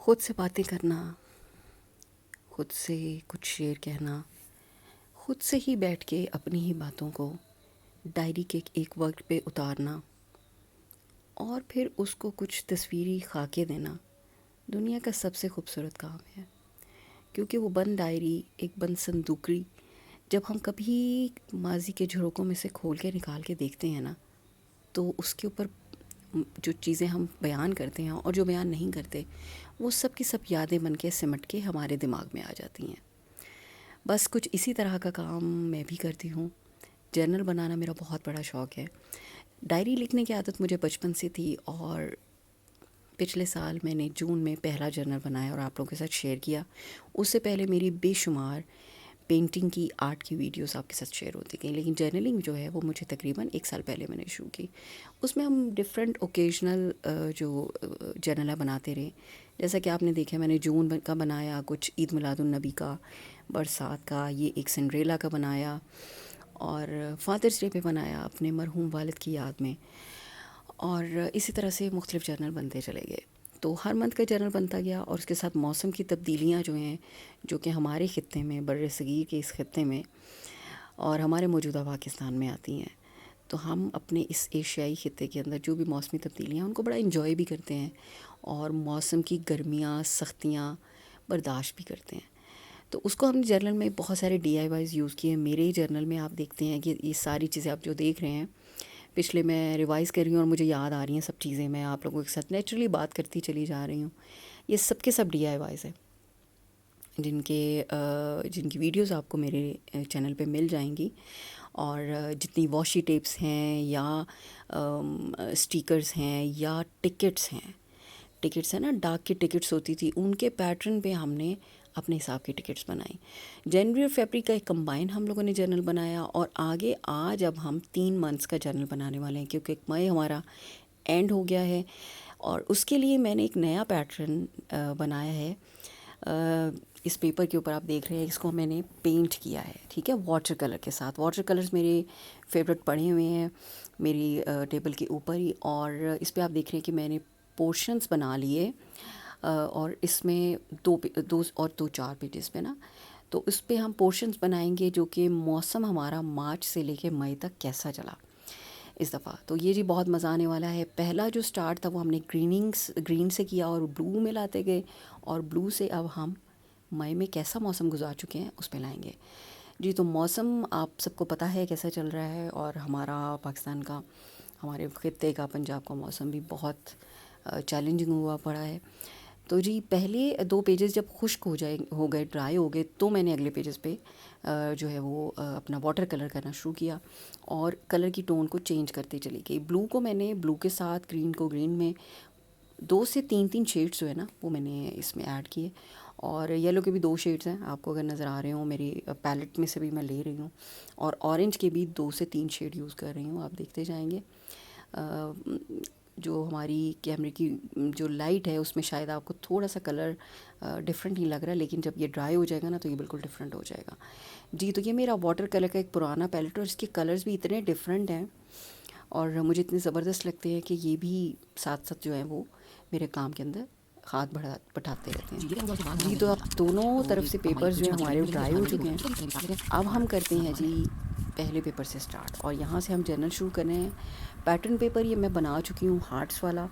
खुद से बातें करना, खुद से कुछ शेर कहना, खुद से ही बैठ के अपनी ही बातों को डायरी के एक वक्त पे उतारना और फिर उसको कुछ तस्वीरी खाके देना दुनिया का सबसे खूबसूरत काम है। क्योंकि वो बंद डायरी, एक बंद संदूकड़ी जब हम कभी माजी के झरोकों में से खोल के निकाल के देखते हैं ना, तो उसके ऊपर जो चीज़ें हम बयान करते हैं और जो बयान नहीं करते, वो सब की सब यादें बन के सिमट के हमारे दिमाग में आ जाती हैं। बस कुछ इसी तरह का काम मैं भी करती हूँ। जर्नल बनाना मेरा बहुत बड़ा शौक़ है। डायरी लिखने की आदत मुझे बचपन से थी और पिछले साल मैंने जून में पहला जर्नल बनाया और आप लोगों के साथ शेयर किया। उससे पहले मेरी बेशुमार पेंटिंग की, आर्ट की वीडियोस आपके साथ शेयर होती गई, लेकिन जर्नलिंग जो है वो मुझे तकरीबन 1 साल पहले मैंने शुरू की। उसमें हम डिफरेंट ओकेजनल जो जर्नल बनाते रहे। जैसा कि आपने देखा, मैंने जून का बनाया, कुछ ईद मिलादुन्नबी का, बरसात का, ये एक सिंड्रेला का बनाया और फादर्स डे पे बनाया अपने मरहूम वालिद की याद में। और इसी तरह से मुख्तलिफ जर्नल बनते चले गए। तो हर मंथ का जर्नल बनता गया और उसके साथ मौसम की तब्दीलियाँ जो हैं, जो कि हमारे ख़ित्ते में, बर्र-ए-सग़ीर के इस ख़ित्ते में और हमारे मौजूदा पाकिस्तान में आती हैं, तो हम अपने इस एशियाई ख़ित्ते के अंदर जो भी मौसमी तब्दीलियाँ हैं उनको बड़ा इंजॉय भी करते हैं और मौसम की गर्मियाँ, सख्तियाँ बर्दाश्त भी करते हैं। तो उसको हमने जर्नल में बहुत सारे DIYs यूज़ किए। मेरे ही जर्नल में आप देखते हैं कि ये सारी चीज़ें आप जो देख रहे हैं, पिछले मैं रिवाइज़ कर रही हूँ और मुझे याद आ रही हैं सब चीज़ें, मैं आप लोगों के साथ नेचुरली बात करती चली जा रही हूँ। ये सब के सब DIYs हैं जिनकी वीडियोस आपको मेरे चैनल पे मिल जाएंगी। और जितनी वॉशी टेप्स हैं या स्टिकर्स हैं या टिकट्स हैं ना, डाक की टिकट्स होती थी, उनके पैटर्न पे हमने अपने हिसाब की टिकट्स बनाई। जनवरी और फरवरी का एक कंबाइन हम लोगों ने जर्नल बनाया और आगे आज अब हम 3 मंथ्स का जर्नल बनाने वाले हैं, क्योंकि मई हमारा एंड हो गया है। और उसके लिए मैंने एक नया पैटर्न बनाया है। इस पेपर के ऊपर आप देख रहे हैं, इसको मैंने पेंट किया है, ठीक है, वाटर कलर के साथ। वाटर कलर्स मेरे फेवरेट पड़े हुए हैं मेरी टेबल के ऊपर ही। और इस पे आप देख रहे हैं कि मैंने पोर्शंस बना लिए और इसमें दो 4 पेजेस पे ना, तो इस पे हम पोर्शंस बनाएंगे जो कि मौसम हमारा मार्च से लेके मई तक कैसा चला इस दफ़ा। तो ये जी बहुत मज़ा आने वाला है। पहला जो स्टार्ट था वो हमने ग्रीन से किया और ब्लू में लाते गए, और ब्लू से अब हम मई में कैसा मौसम गुजार चुके हैं उस पे लाएंगे जी। तो मौसम आप सबको पता है कैसा चल रहा है, और हमारा पाकिस्तान का, हमारे ख़ित्ते का, पंजाब का मौसम भी बहुत चैलेंजिंग हुआ पड़ा है। तो जी पहले 2 पेजेस जब खुश्क हो गए, ड्राई हो गए, तो मैंने अगले पेजेस पे जो है वो अपना वाटर कलर करना शुरू किया और कलर की टोन को चेंज करते चली गई। ब्लू को मैंने ब्लू के साथ ग्रीन को ग्रीन में 2 से 3 शेड्स जो है ना वो मैंने इसमें ऐड किए। और येलो के भी 2 शेड्स हैं, आपको अगर नज़र आ रहे हो, मेरी पैलेट में से भी मैं ले रही हूँ। और ऑरेंज के भी 2 से 3 शेड यूज़ कर रही हूँ, आप देखते जाएंगे। जो हमारी कैमरे की जो लाइट है उसमें शायद आपको थोड़ा सा कलर डिफरेंट नहीं लग रहा, लेकिन जब ये ड्राई हो जाएगा ना तो ये बिल्कुल डिफरेंट हो जाएगा जी। तो ये मेरा वाटर कलर का एक पुराना पैलेट और इसके कलर्स भी इतने डिफरेंट हैं और मुझे इतने ज़बरदस्त लगते हैं कि ये भी साथ साथ जो है वो मेरे काम के अंदर हाथ बढ़ाते रहते हैं जी। तो अब दोनों तरफ से पेपर्स जो हैं हमारे ड्राई हो चुके हैं। अब हम करते हैं जी पहले पेपर से स्टार्ट, और यहाँ से हम जर्नल शुरू कर रहे हैं। पैटर्न पेपर ये मैं बना चुकी हूँ हार्ट्स वाला।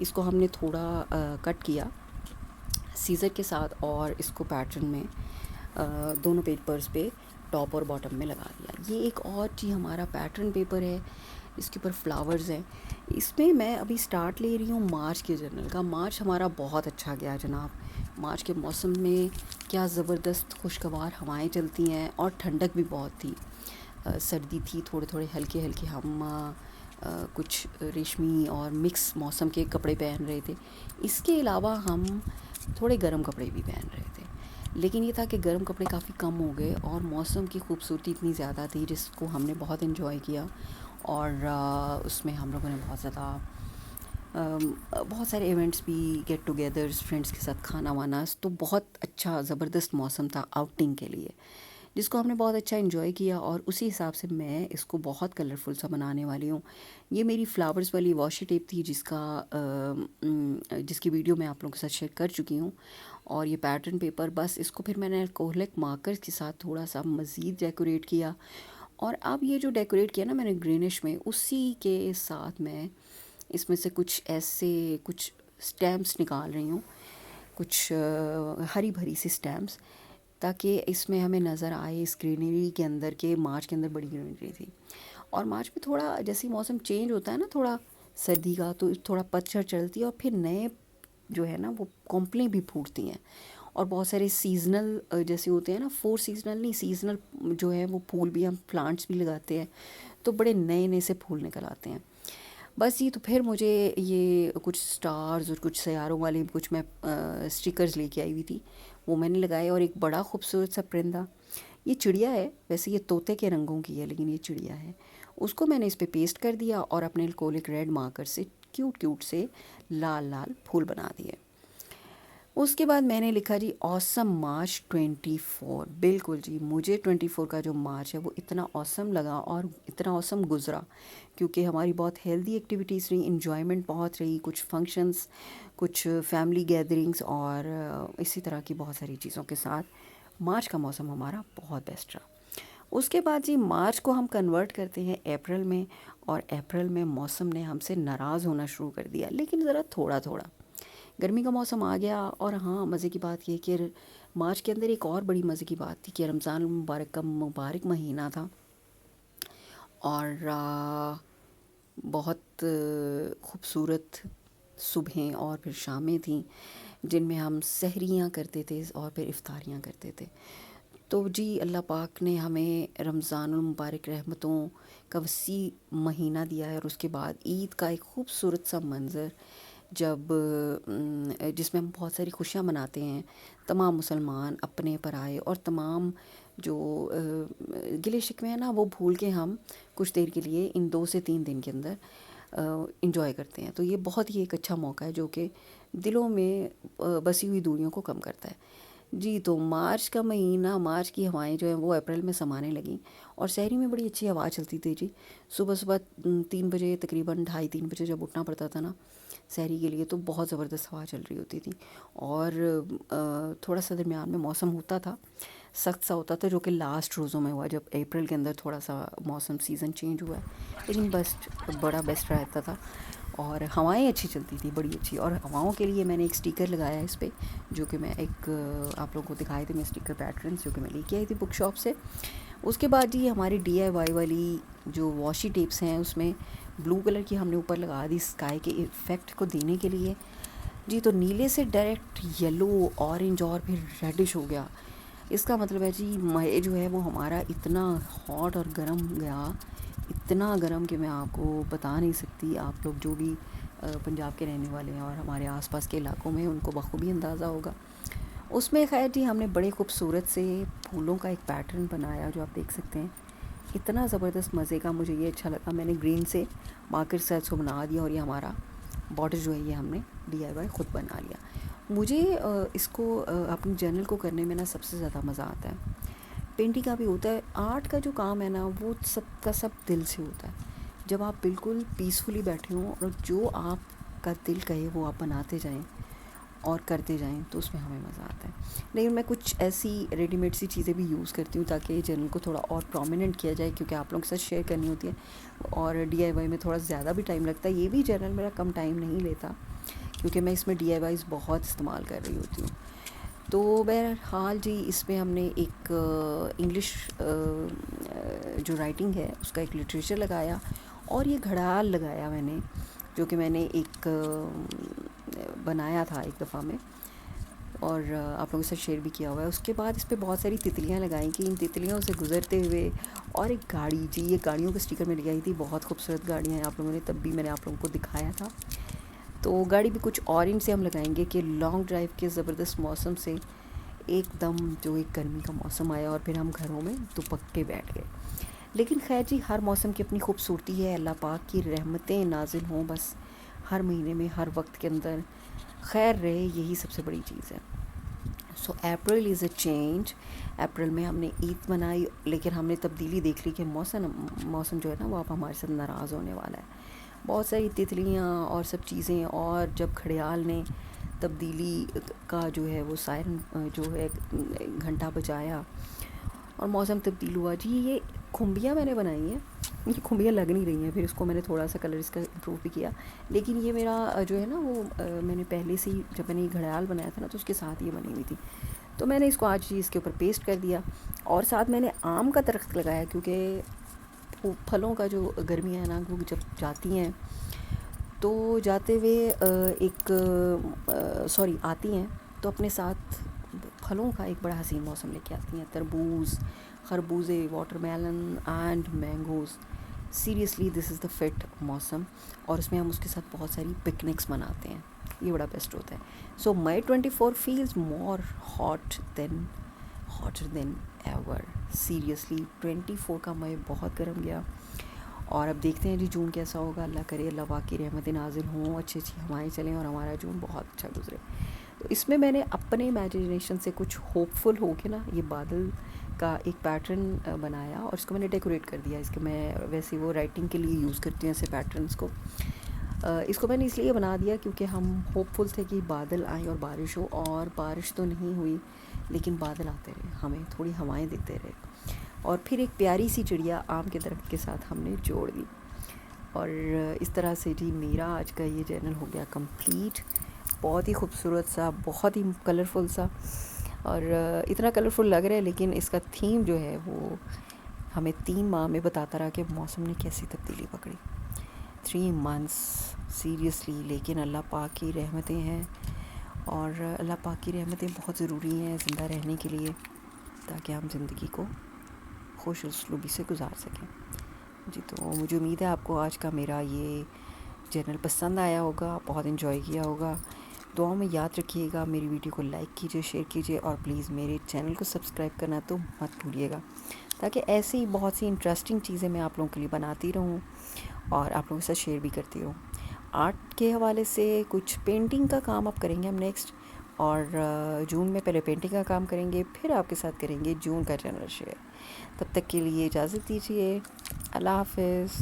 इसको हमने थोड़ा कट किया सीज़र के साथ और इसको पैटर्न में दोनों पेपर्स पे टॉप और बॉटम में लगा दिया। ये एक और जी हमारा पैटर्न पेपर है, इसके ऊपर फ्लावर्स हैं। इसमें मैं अभी स्टार्ट ले रही हूँ मार्च के जर्नल का। मार्च हमारा बहुत अच्छा गया जनाब। मार्च के मौसम में क्या ज़बरदस्त खुशगवार हवाएं चलती हैं और ठंडक भी बहुत थी। सर्दी थी, थोड़े थोड़े हल्के हल्के हम कुछ रेशमी और मिक्स मौसम के कपड़े पहन रहे थे। इसके अलावा हम थोड़े गर्म कपड़े भी पहन रहे थे, लेकिन ये था कि गर्म कपड़े काफ़ी कम हो गए और मौसम की खूबसूरती इतनी ज़्यादा थी जिसको हमने बहुत इन्जॉय किया। और उसमें हम लोगों ने बहुत सारे इवेंट्स भी, गेट टुगेदर्स, फ्रेंड्स के साथ खाना वाना, तो बहुत अच्छा ज़बरदस्त मौसम था आउटिंग के लिए, जिसको हमने बहुत अच्छा एंजॉय किया। और उसी हिसाब से मैं इसको बहुत कलरफुल सा बनाने वाली हूँ। ये मेरी फ्लावर्स वाली वॉशी टेप थी जिसका जिसकी वीडियो मैं आप लोगों के साथ शेयर कर चुकी हूँ। और ये पैटर्न पेपर, बस इसको फिर मैंने अल्कोहलिक मार्कर्स के साथ थोड़ा सा मज़ीद डेकोरेट किया। और अब ये जो डेकोरेट किया ना मैंने ग्रीनिश में, उसी के साथ मैं इसमें से कुछ ऐसे कुछ स्टैम्प्स निकाल रही हूँ, कुछ हरी भरी सी स्टैम्प्स, ताकि इसमें हमें नज़र आए इस ग्रीनरी के अंदर के मार्च के अंदर बड़ी ग्रीनरी थी। और मार्च में थोड़ा जैसे ही मौसम चेंज होता है ना थोड़ा सर्दी का, तो थोड़ा पतझड़ चलती है और फिर नए जो है ना वो कॉम्पलें भी फूटती हैं। और बहुत सारे सीज़नल जैसे होते हैं ना, 4 सीज़नल नहीं, सीज़नल जो है वो फूल भी, हम प्लांट्स भी लगाते हैं, तो बड़े नए नए से फूल निकल आते हैं। बस ये तो फिर मुझे ये कुछ स्टार्स और कुछ सियारों वाले कुछ मैं स्टिकर्स लेके आई हुई थी, वो मैंने लगाए। और एक बड़ा खूबसूरत सा परिंदा, ये चिड़िया है, वैसे ये तोते के रंगों की है लेकिन ये चिड़िया है, उसको मैंने इस पे पेस्ट कर दिया और अपने अल्कोहलिक रेड मार्कर से क्यूट क्यूट से लाल लाल फूल बना दिए। उसके बाद मैंने लिखा जी ऑसम मार्च 24। बिल्कुल जी, मुझे 24 का जो मार्च है वो इतना ऑसम लगा और इतना ऑसम गुज़रा, क्योंकि हमारी बहुत हेल्दी एक्टिविटीज़ रही, इन्जॉयमेंट बहुत रही, कुछ फंक्शंस, कुछ फैमिली गैदरिंग्स और इसी तरह की बहुत सारी चीज़ों के साथ मार्च का मौसम हमारा बहुत बेस्ट रहा। उसके बाद जी मार्च को हम कन्वर्ट करते हैं अप्रैल में, और अप्रैल में मौसम ने हमसे नाराज़ होना शुरू कर दिया, लेकिन ज़रा थोड़ा थोड़ा। गर्मी का मौसम आ गया। और हाँ, मज़े की बात ये कि मार्च के अंदर एक और बड़ी मज़े की बात थी कि रमज़ान मुबारक का मुबारक महीना था, और बहुत खूबसूरत सुबहें और फिर शामें थीं जिनमें हम सहरियाँ करते थे और फिर इफ्तारियाँ करते थे। तो जी अल्लाह पाक ने हमें रमज़ानुल मुबारक रहमतों का वसी महीना दिया है, और उसके बाद ईद का एक खूबसूरत सा मंज़र, जब जिसमें हम बहुत सारी खुशियाँ मनाते हैं, तमाम मुसलमान अपने पर आए, और तमाम जो गिले शिकवे हैं ना वो भूल के हम कुछ देर के लिए इन 2 से 3 दिन के अंदर इंजॉय करते हैं। तो ये बहुत ही एक अच्छा मौका है जो कि दिलों में बसी हुई दूरियों को कम करता है। जी, तो मार्च का महीना, मार्च की हवाएं जो हैं वो अप्रैल में समाने लगीं, और शहरी में बड़ी अच्छी हवा चलती थी जी। सुबह सुबह 3 बजे, तकरीबन 2:30-3 बजे जब उठना पड़ता था ना शहरी के लिए, तो बहुत ज़बरदस्त हवा चल रही होती थी। और थोड़ा सा दरमियान में मौसम होता था, सख्त सा होता था, जो कि लास्ट रोज़ों में हुआ जब अप्रैल के अंदर थोड़ा सा मौसम सीज़न चेंज हुआ है, लेकिन बड़ा बेस्ट रहता था। और हवाएं अच्छी चलती थी, बड़ी अच्छी। और हवाओं के लिए मैंने एक स्टिकर लगाया है इस पर, जो कि मैं एक आप लोगों को दिखाए थे, मैं स्टिकर पैटर्न्स जो कि मैं लेके आई थी बुक शॉप से। उसके बाद जी हमारी DIY वाली जो वॉशी टेप्स हैं, उसमें ब्लू कलर की हमने ऊपर लगा दी स्काई के इफ़ेक्ट को देने के लिए जी। तो नीले से डायरेक्ट येलो, ऑरेंज और फिर रेडिश हो गया। इसका मतलब है जी मई जो है वो हमारा इतना हॉट और गर्म गया, इतना गर्म कि मैं आपको बता नहीं सकती। आप लोग जो भी पंजाब के रहने वाले हैं और हमारे आसपास के इलाकों में, उनको बखूबी अंदाज़ा होगा। उसमें खैर जी हमने बड़े खूबसूरत से फूलों का एक पैटर्न बनाया, जो आप देख सकते हैं, इतना ज़बरदस्त मज़े का। मुझे ये अच्छा लगा, मैंने ग्रीन से मार्कर से इसको बना दिया, और ये हमारा बॉर्डर जो है ये हमने DIY ख़ुद बना लिया। मुझे इसको अपनी जर्नल को करने में ना सबसे ज़्यादा मज़ा आता है। पेंटिंग का भी होता है, आर्ट का जो काम है ना वो सबका सब दिल से होता है। जब आप बिल्कुल पीसफुली बैठे हों और जो आपका दिल कहे वो आप बनाते जाएं और करते जाएं, तो उसमें हमें मज़ा आता है। लेकिन मैं कुछ ऐसी रेडीमेड सी चीज़ें भी यूज़ करती हूँ ताकि जर्नल को थोड़ा और प्रोमिनेंट किया जाए, क्योंकि आप लोगों के साथ शेयर करनी होती है, और DIY में थोड़ा ज़्यादा भी टाइम लगता है। ये भी जर्नल मेरा कम टाइम नहीं लेता, क्योंकि मैं इसमें DIYs बहुत इस्तेमाल कर रही होती हूँ। तो बहरहाल जी इसमें हमने एक इंग्लिश जो राइटिंग है उसका एक लिटरेचर लगाया, और ये घड़ाल लगाया मैंने, जो कि मैंने एक बनाया था एक दफ़ा में, और आप लोगों के साथ शेयर भी किया हुआ है। उसके बाद इस पर बहुत सारी तितलियाँ लगाई कि इन तितलियों से गुज़रते हुए, और एक गाड़ी जी, ये गाड़ियों का स्टिकर में लगाई थी, बहुत खूबसूरत गाड़ियाँ हैं, आप लोगों ने तब भी मैंने आप लोगों को दिखाया था। तो गाड़ी भी कुछ ऑरेंज से हम लगाएंगे कि लॉन्ग ड्राइव के ज़बरदस्त मौसम से एकदम जो एक गर्मी का मौसम आया, और फिर हम घरों में दुपक के बैठ गए। लेकिन खैर जी हर मौसम की अपनी खूबसूरती है, अल्लाह पाक की रहमतें नाजिल हों बस हर महीने में, हर वक्त के अंदर खैर रहे, यही सबसे बड़ी चीज़ है। सो अप्रैल इज़ अ चेंज। अप्रैल में हमने ईद मनाई, लेकिन हमने तबदीली देख ली कि मौसम जो है ना वो अब हमारे साथ नाराज़ होने वाला है। बहुत सारी तितलियाँ और सब चीज़ें, और जब घड़ियाल ने तब्दीली का जो है वो सायरन जो है घंटा बजाया और मौसम तब्दील हुआ। जी ये खुम्बियाँ मैंने बनाई हैं, ये खुम्बियाँ लग नहीं रही हैं, फिर इसको मैंने थोड़ा सा कलर इसका इम्प्रूव भी किया। लेकिन ये मेरा जो है ना वो मैंने पहले से ही जब मैंने ये घड़ियाल बनाया था ना तो उसके साथ ये बनी हुई थी, तो मैंने इसको आज ही इसके ऊपर पेस्ट कर दिया। और साथ मैंने आम का दरख्त लगाया, क्योंकि वो फलों का जो गर्मियाँ हैं ना वो जब जाती हैं तो जाते हुए सॉरी आती हैं तो अपने साथ फलों का एक बड़ा हसीन मौसम लेके आती हैं। तरबूज, खरबूजे, watermelon and mangoes. Seriously this is the fit मौसम, और उसमें हम उसके साथ बहुत सारी पिकनिक्स मनाते हैं, ये बड़ा बेस्ट होता है। सो मई 24 feels more hotter then ever. Seriously 24 का मई बहुत गर्म गया, और अब देखते हैं जी जून कैसा होगा। अल्लाह करे अल्लाह पाक की रहमत नाजिल हों, अच्छी अच्छी हवाएं चलें और हमारा जून बहुत अच्छा गुजरे। तो इसमें मैंने अपने इमेजिनेशन से कुछ होपफुल हो के ना ये बादल का एक पैटर्न बनाया और इसको मैंने डेकोरेट कर दिया। इसके मैं वैसे वो राइटिंग के लिए यूज़ करती हूँ ऐसे पैटर्न्स को। इसको मैंने इसलिए बना दिया क्योंकि हम होपफुल थे कि बादल आए और बारिश हो, और बारिश तो नहीं हुई लेकिन बादल आते रहे, हमें थोड़ी हवाएं देते रहे, और फिर एक प्यारी सी चिड़िया आम के दरख्त के साथ हमने जोड़ दी। और इस तरह से जी मेरा आज का ये चैनल हो गया कंप्लीट। बहुत ही खूबसूरत सा, बहुत ही कलरफुल सा, और इतना कलरफुल लग रहा है लेकिन इसका थीम जो है वो हमें 3 माह में बताता रहा कि मौसम ने कैसी तब्दीली पकड़ी। 3 मंथ्स सीरियसली। लेकिन अल्लाह पाक की रहमतें हैं, और अल्लाह पाक की रहमतें बहुत ज़रूरी हैं ज़िंदा रहने के लिए, ताकि हम ज़िंदगी को खुश उसलूबी से गुजार सकें। जी तो मुझे उम्मीद है आपको आज का मेरा ये चैनल पसंद आया होगा, बहुत इन्जॉय किया होगा। दुआओं में याद रखिएगा, मेरी वीडियो को लाइक कीजिए, शेयर कीजिए, और प्लीज़ मेरे चैनल को सब्सक्राइब करना तो मत भूलिएगा, ताकि ऐसी ही बहुत सी इंटरेस्टिंग चीज़ें मैं आप लोगों के लिए बनाती रहूँ और आप लोगों के साथ शेयर भी करती रहूँ। आर्ट के हवाले से कुछ पेंटिंग का काम आप करेंगे हम नेक्स्ट, और जून में पहले पेंटिंग का काम करेंगे, फिर आपके साथ करेंगे जून का चैनल शेयर। तब तक के लिए इजाज़त दीजिए। अल्लाह हाफ़िज़।